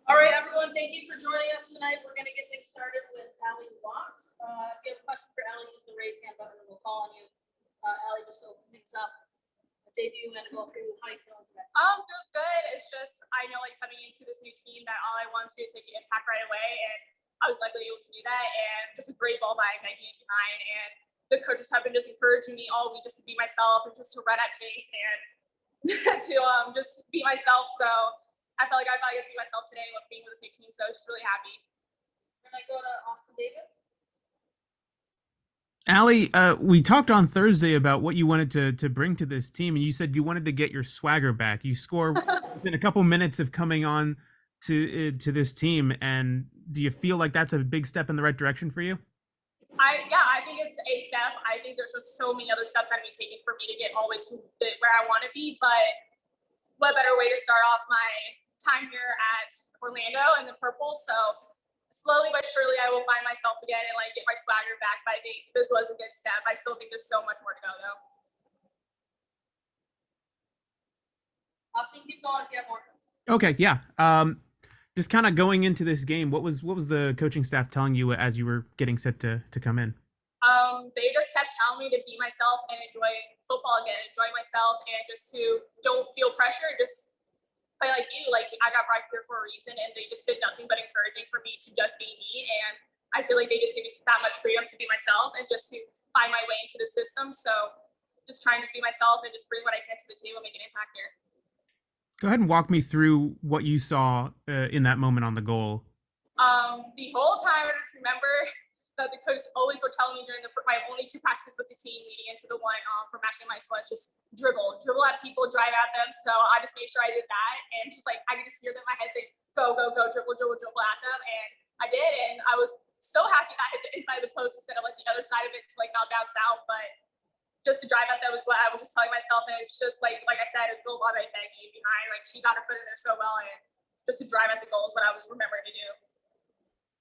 All right, everyone, thank you for joining us tonight. We're going to get things started with Allie Watts. If you have a question for Allie, use the raise hand button and we'll call on you. Allie, just open things up. Debut and go through how you feeling today. Feels good. It's just I know coming into this new team that all I want to do is make an impact right away, and I was luckily able to do that. And just a great ball by Maggie and Hines, and the coaches have been just encouraging me all week just to be myself and just to run at pace and to just be myself. So I felt like I got to be myself today with being with this new team. So just really happy. Then I go to Austin David. Allie, we talked on Thursday about what you wanted to bring to this team, and you said you wanted to get your swagger back. You score within a couple minutes of coming on to this team, and do you feel like that's a big step in the right direction for you? I think it's a step. I think there's just so many other steps that need to be taken for me to get all the way to where I want to be. But what better way to start off my time here at Orlando in the purple? So slowly but surely, I will find myself again and get my swagger back. But I think this was a good step. I still think there's so much more to go, though. Austin, keep going if you have more. Okay, yeah. Just kind of going into this game, what was the coaching staff telling you as you were getting set to come in? They just kept telling me to be myself and enjoy football again, enjoy myself, and just to don't feel pressure, just play like you. I got brought here for a reason, and they just been nothing but encouraging for me to just be me. And I feel like they just give me that much freedom to be myself and just to find my way into the system. So just trying to be myself and just bring what I can to the table and make an impact here. Go ahead and walk me through what you saw in that moment on the goal. The whole time I just remember that the coach always would tell me during my only 2 practices with the team leading into the one for matching my sweat, just dribble at people, drive at them. So I just made sure I did that, and just I could just hear them in my head say, go, go, go, dribble at them, and I did, and I was so happy that I hit the inside of the post instead of the other side of it to not bounce out. But just to drive at that was what I was just telling myself, and it's just like I said, it's a lot of Maggie behind, she got her foot in there so well, and just to drive at the goal is what I was remembering to do.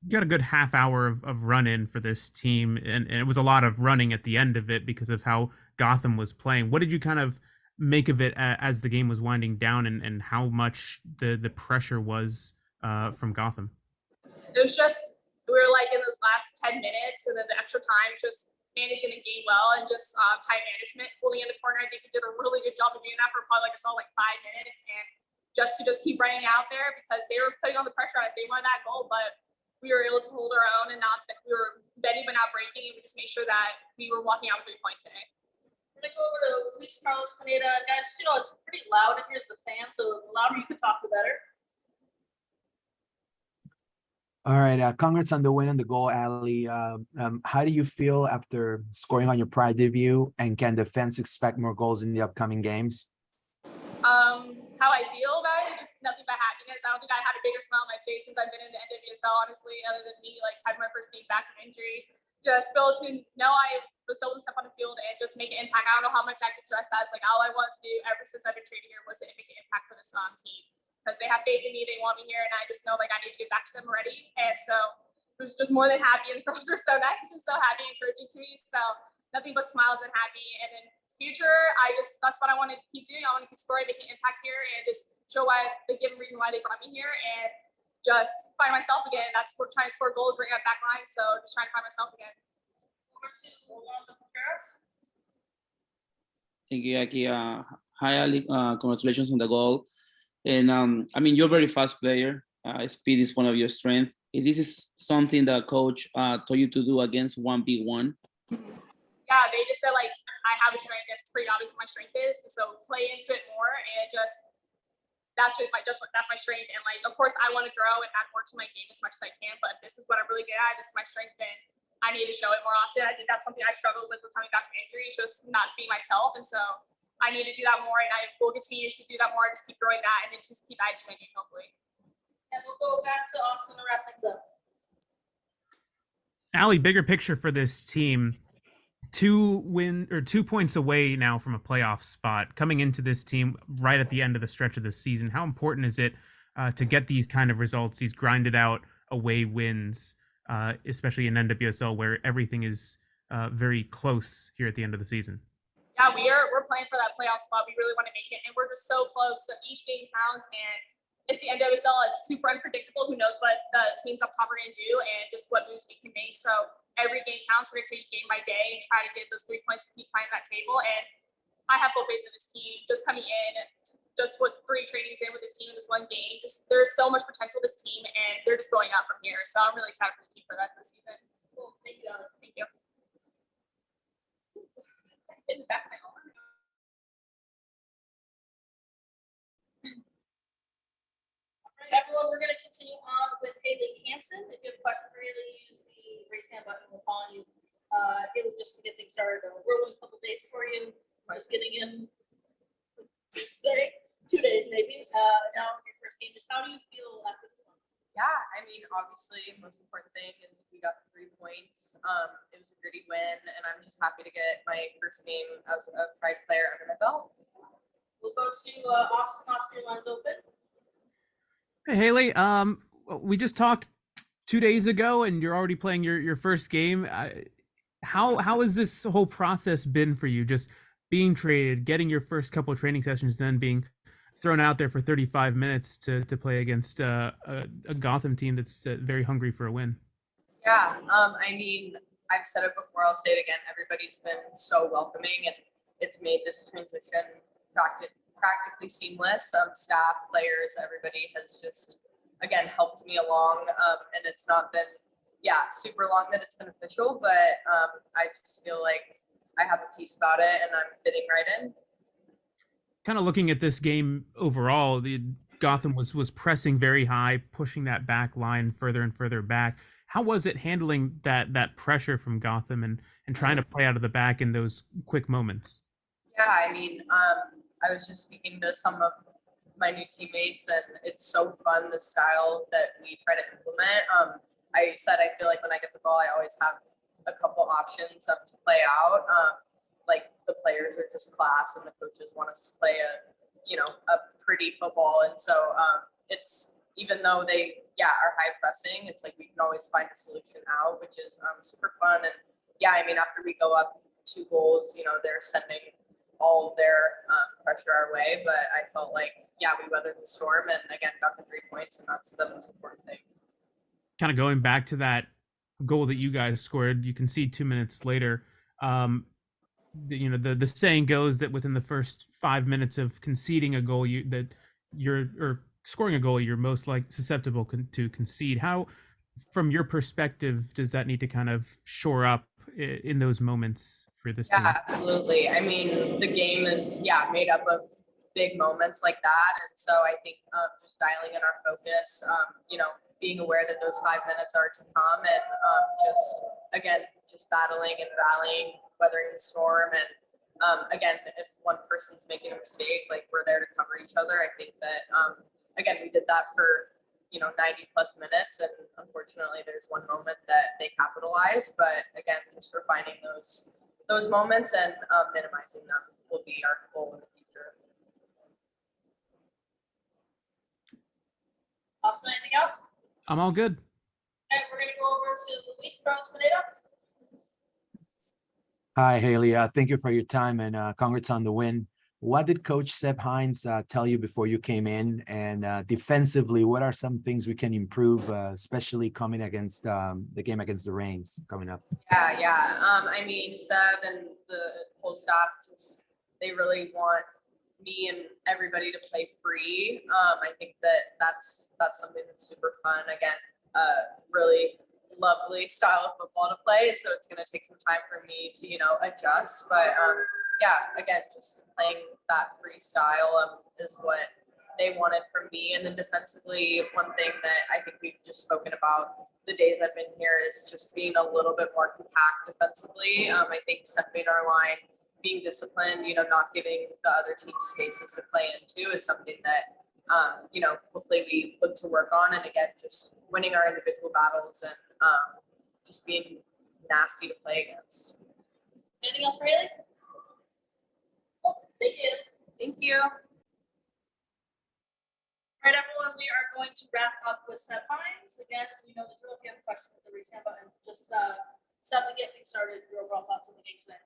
You got a good half hour of run in for this team, and it was a lot of running at the end of it because of how Gotham was playing. What did you kind of make of it as the game was winding down, and how much the pressure was from Gotham? It was just, we were in those last 10 minutes, and then the extra time, just managing the game well, and just time management, holding in the corner. I think we did a really good job of doing that for probably I saw 5 minutes, and just to keep running out there because they were putting all the pressure on us. They wanted that goal, but we were able to hold our own, and we were bending but not breaking, and we just made sure that we were walking out with 3 points today. We're going to go over to Luis Carlos Pineda. Guys, it's pretty loud in here as a fan, so the louder you can talk, the better. All right, congrats on the win and the goal, Allie. How do you feel after scoring on your Pride debut, and can the fans expect more goals in the upcoming games? How I feel about it, just nothing but happiness. I don't think I had a bigger smile on my face since I've been in the NWSL, honestly, other than me having my first game back from injury. Just feel to know I was able to step on the field and just make an impact. I don't know how much I can stress that. It's all I wanted to do ever since I've been training here was to make an impact for this team. Because they have faith in me, they want me here, and I just know I need to get back to them already. And so I was just more than happy, and the girls were so nice and so happy and encouraging to me. So nothing but smiles and happy. And then future, that's what I want to keep doing. I want to keep scoring, making an impact here, and just show the given reason why they brought me here, and just find myself again. That's what trying to score goals, bring up back line. So just trying to find myself again. Thank you, Aki. Hi, Ali. Congratulations on the goal. And you're a very fast player. Speed is one of your strengths. This is something that coach told you to do against 1v1. Yeah, they just said I have a strength, and it's pretty obvious what my strength is. And so play into it more, and that's my strength. And of course, I want to grow and add more to my game as much as I can. But this is what I'm really good at. This is my strength, and I need to show it more often. I think that's something I struggled with coming back from injury, just not being myself. And so I need to do that more, and I will continue to do that more. Just keep growing that, and then just keep adding to my game, hopefully. And we'll go back to Austin to wrap things up. Allie, bigger picture for this team. 2 points away now from a playoff spot, coming into this team right at the end of the stretch of the season. How important is it to get these kind of results, these grinded out away wins, especially in NWSL where everything is very close here at the end of the season? Yeah, we're playing for that playoff spot. We really want to make it, and we're just so close. So each game counts, and it's the NWSL. It's super unpredictable. Who knows what the teams up top are going to do and just what moves we can make. So every game counts. We're going to take it game by day and try to get those 3 points to keep climbing that table. And I have full faith in this team. Just coming in, just with 3 trainings in with this team, this one game, just there's so much potential with this team, and they're just going up from here. So I'm really excited for the team for the rest of the season. Cool. Thank you, Alex. Thank you. In the back of my arm. All right, everyone, we're going to continue on with Haley Hanson. If you have a question for Haley, use the raise hand button. We'll call on you. Haley, just to get things started, we're rolling a couple dates for you. Just getting in Tuesday, 2 days maybe. Now your first game. Just how do you feel after this one? Yeah, I mean, obviously, most important thing is we got the 3 points. It was a gritty win, and I'm just happy to get my first game as a Pride player under my belt. We'll go to Austin. Austin, your line's open. Hey, Haley. We just talked 2 days ago, and you're already playing your first game. How has this whole process been for you? Just being traded, getting your first couple of training sessions, then being thrown out there for 35 minutes to play against a Gotham team that's very hungry for a win. Yeah, I mean, I've said it before, I'll say it again. Everybody's been so welcoming, and it's made this transition practically seamless. Staff, players, everybody has just, again, helped me along, and it's not been, super long that it's been official, but I just feel like I have a piece about it, and I'm fitting right in. Kind of looking at this game overall, the Gotham was pressing very high, pushing that back line further and further back. How was it handling that pressure from Gotham and trying to play out of the back in those quick moments? Yeah, I mean, I was just speaking to some of my new teammates, and it's so fun, the style that we try to implement. I said I feel like when I get the ball, I always have a couple options to play out. Like the players are just class, and the coaches want us to play a pretty football. And so it's, even though they are high pressing, it's like we can always find a solution out, which is super fun. And I mean, after we go up 2 goals, they're sending all of their pressure our way. But I felt like we weathered the storm, and again got the 3 points, and that's the most important thing. Kind of going back to that goal that you guys scored, you can see 2 minutes later. The saying goes that within the first 5 minutes of conceding a goal, or scoring a goal, you're most susceptible to concede. How, from your perspective, does that need to kind of shore up in those moments for this team? Absolutely. I mean, the game is made up of big moments like that, and so I think just dialing in our focus, being aware that those 5 minutes are to come, and just battling and rallying, weathering the storm. And again, if one person's making a mistake, like, we're there to cover each other. I think that we did that for 90 plus minutes, and unfortunately there's one moment that they capitalize, but again, just refining those moments and minimizing them will be our goal in the future. Austin, anything else? I'm all good. Okay, we're going to go over to Luis Pineda. Hi, Haley. Thank you for your time, and congrats on the win. What did Coach Hines tell you before you came in? And defensively, what are some things we can improve, especially coming against the game against the Reigns coming up? I mean, Seb and the whole staff, they really want me and everybody to play free. I think that's something that's super fun. Again, really lovely style of football to play, and so it's going to take some time for me to adjust. But again, just playing that free style is what they wanted from me. And then defensively, one thing that I think we've just spoken about the days I've been here is just being a little bit more compact defensively. I think stepping our line, being disciplined, not giving the other team spaces to play into is something that hopefully we look to work on. And again, just winning our individual battles and just being nasty to play against. Anything else for Haley? Oh, thank you. Thank you. All right, everyone, we are going to wrap up with Seb Hines. Again, you know the drill. If you have a question with the raise hand button, just Seb, to get things started, your overall thoughts on the game today.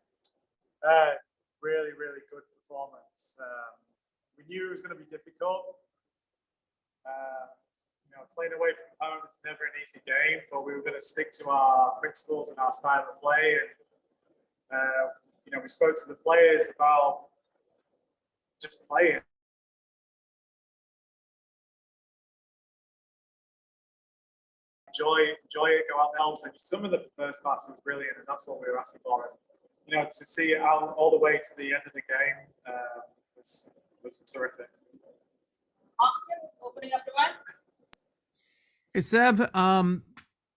Really good performance. We knew it was going to be difficult. playing away from home is never an easy game, but we were going to stick to our principles and our style of play. And, we spoke to the players about just playing. Enjoy it, go out there. And some of the first class was brilliant, and that's what we were asking for. And, to see it out all the way to the end of the game was terrific. Austin, opening up the mics. Hey Seb,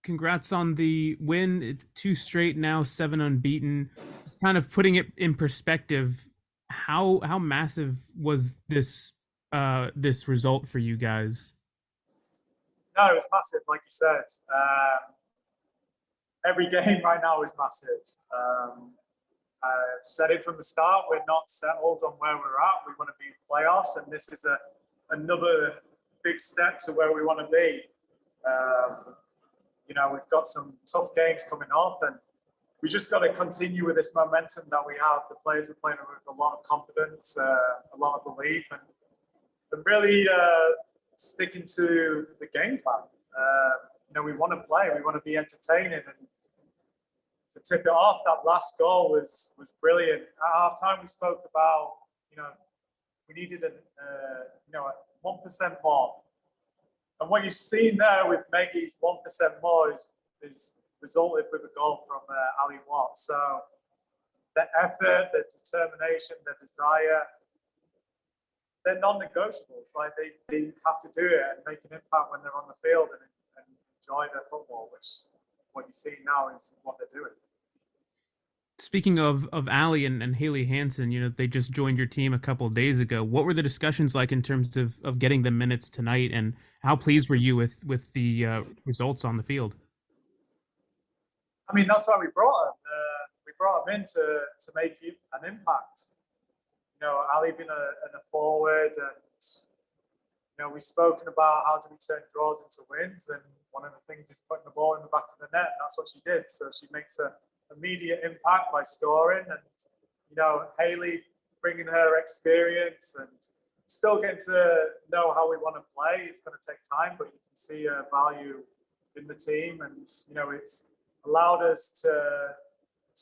congrats on the win. It's 2 straight now, 7 unbeaten. Kind of putting it in perspective, how massive was this result for you guys? No, it was massive, like you said. Every game right now is massive. I've said it from the start, we're not settled on where we're at. We want to be in playoffs, and this is another big step to where we want to be. We've got some tough games coming up, and we just got to continue with this momentum that we have. The players are playing with a lot of confidence, a lot of belief, and really sticking to the game plan. We want to play, we want to be entertaining, and to tip it off, that last goal was brilliant. At halftime, we spoke about, we needed a 1% more. And what you've seen there with Maggie's 1% more is resulted with a goal from Ali Watt. So the effort, the determination, the desire, they're non-negotiables. Like they have to do it and make an impact when they're on the field and enjoy their football, which what you see now is what they're doing. Speaking of Ali and Haley Hanson, they just joined your team a couple of days ago. What were the discussions like in terms of getting the minutes tonight, and how pleased were you with the results on the field? I mean, that's why we brought him. We brought him in to make an impact. Ali being a forward, and we've spoken about how do we turn draws into wins, and one of the things is putting the ball in the back of the net, and that's what she did. So she makes an immediate impact by scoring, and Haley bringing her experience and still getting to know how we want to play. It's going to take time, but you can see her value in the team, and it's allowed us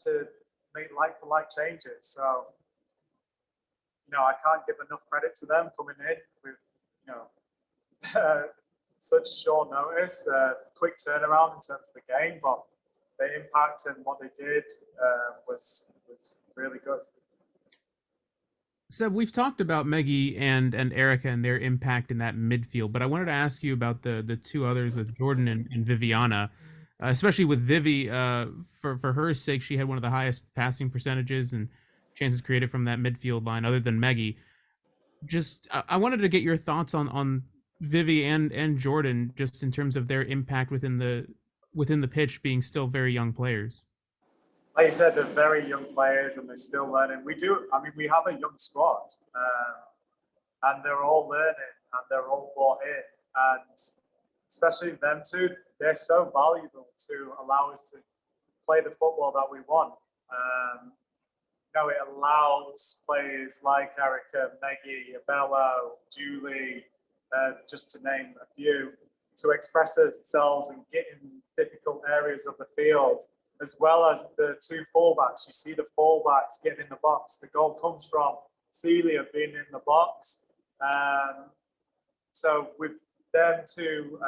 to make like-for-like changes. So I can't give enough credit to them coming in with such short notice, quick turnaround in terms of the game, but the impact and what they did was really good. Seb, we've talked about Meggie and Erica and their impact in that midfield, but I wanted to ask you about the 2 others with Jordan and Viviana, especially with Vivi. For her sake, she had one of the highest passing percentages and chances created from that midfield line, other than Meggie. Just, I wanted to get your thoughts on Vivi and Jordan, just in terms of their impact within the pitch, being still very young players. Like you said, they're very young players and they're still learning. We have a young squad, and they're all learning and they're all bought in. And especially them two, they're so valuable to allow us to play the football that we want. It allows players like Erica, Maggie, Abello, Julie, just to name a few, to express themselves and get in difficult areas of the field, as well as the 2 fullbacks. You see the fullbacks getting in the box. The goal comes from Celia being in the box. So with them two,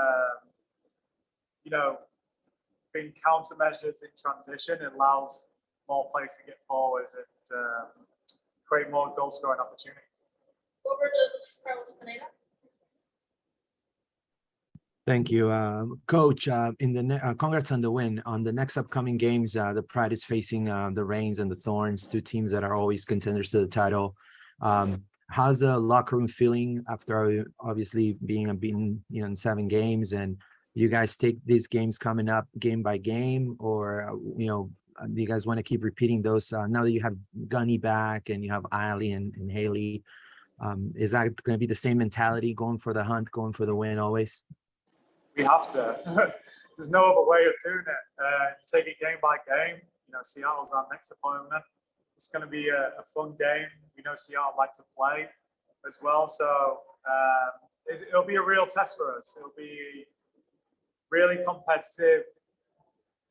being countermeasures in transition, it allows more players to get forward and create more goal scoring opportunities. Over to Luis Carlos Pineda. Thank you, Coach. Congrats on the win. On the next upcoming games, the Pride is facing the Reigns and the Thorns, 2 teams that are always contenders to the title. How's the locker room feeling after obviously being unbeaten, in 7 games? And you guys take these games coming up game by game, or do you guys want to keep repeating those now that you have Gunny back and you have Ali and Haley? Is that going to be the same mentality, going for the hunt, going for the win always? We have to. There's no other way of doing it. You take it game by game. Seattle's our next opponent. It's going to be a fun game. We know Seattle like to play as well. So it'll be a real test for us. It'll be really competitive.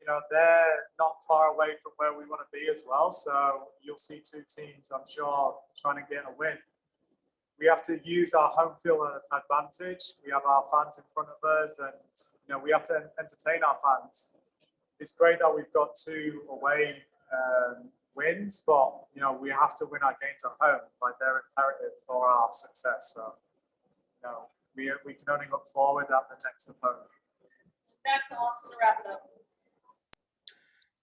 You know, they're not far away from where we want to be as well. So you'll see two teams, I'm sure, trying to get a win. We have to use our home field advantage. We have our fans in front of us, and you know, we have to entertain our fans. It's great that we've got two away wins, but you know, we have to win our games at home. Like, they're imperative for our success. So, you know, we can only look forward at the next opponent. Back to Austin to wrap it up.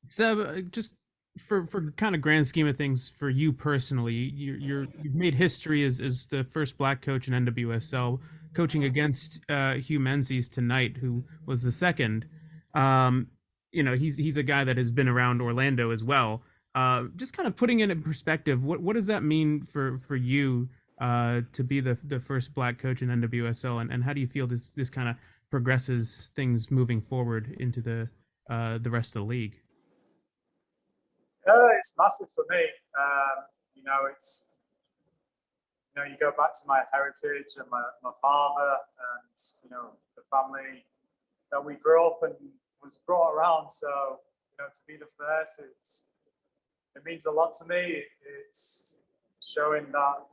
So just for kind of grand scheme of things, for you personally, you've made history as the first Black coach in NWSL, coaching against Hugh Menzies tonight, who was the second. You know, he's a guy that has been around Orlando as well. Just kind of putting it in perspective, what does that mean for you to be the first Black coach in NWSL, and how do you feel this kind of progresses things moving forward into the rest of the league? It's massive for me. You know, you go back to my heritage and my father, and you know, the family that we grew up and was brought around. So, you know, to be the first, it means a lot to me. It's showing that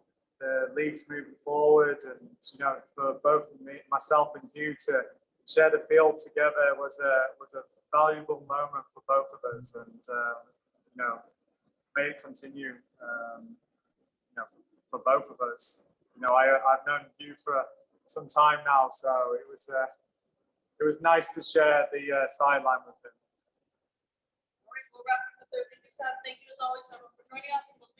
the league's moving forward, and you know, for both myself and Hugh to share the field together was a valuable moment for both of us, and you know, may it continue. You know, for both of us. You know, I've known Hugh for some time now, so it was nice to share the sideline with him. All right, we'll wrap up the third. Thank you, Sam. Thank you as always, everyone, for joining us. We'll